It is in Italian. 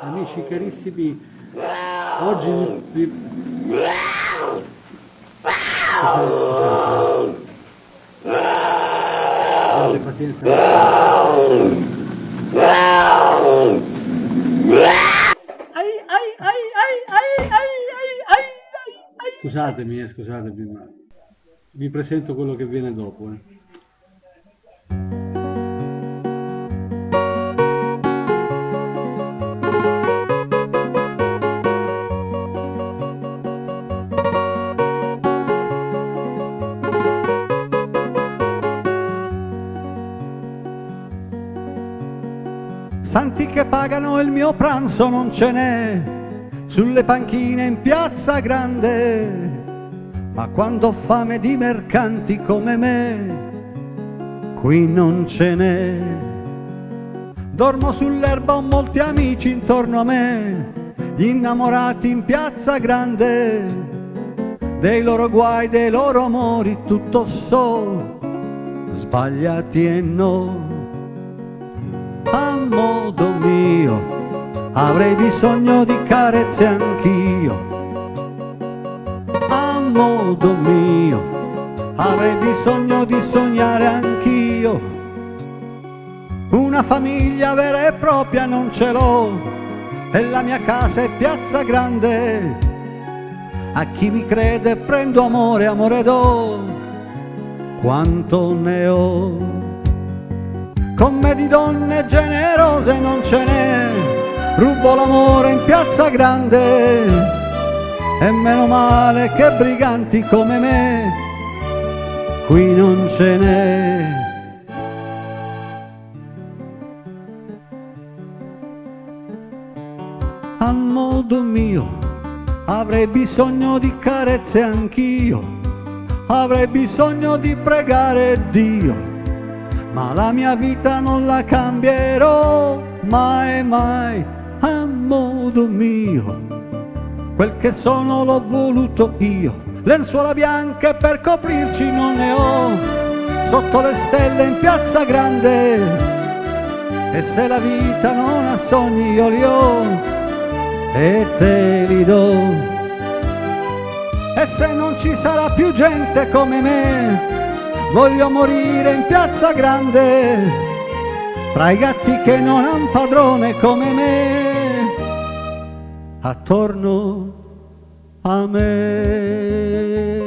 Amici carissimi, oggi vi... Avete pazienza. Scusatemi, ma vi presento quello che viene dopo. Santi che pagano il mio pranzo non ce n'è, sulle panchine in piazza grande, ma quando ho fame di mercanti come me, qui non ce n'è. Dormo sull'erba, ho molti amici intorno a me, gli innamorati in piazza grande, dei loro guai, dei loro amori tutto so, sbagliati e no. A modo mio avrei bisogno di carezze anch'io, a modo mio avrei bisogno di sognare anch'io. Una famiglia vera e propria non ce l'ho, e la mia casa è piazza grande. A chi mi crede prendo amore, amore do, quanto ne ho. Con me di donne generose non ce n'è, rubo l'amore in piazza grande, e meno male che briganti come me qui non ce n'è. A modo mio avrei bisogno di carezze anch'io, avrei bisogno di pregare Dio, ma la mia vita non la cambierò mai, mai. A modo mio, quel che sono l'ho voluto io, lenzuola bianche per coprirci non ne ho, sotto le stelle in piazza grande, e se la vita non ha sogni io li ho e te li do. E se non ci sarà più gente come me, voglio morire in piazza grande, tra i gatti che non han padrone come me, attorno a me.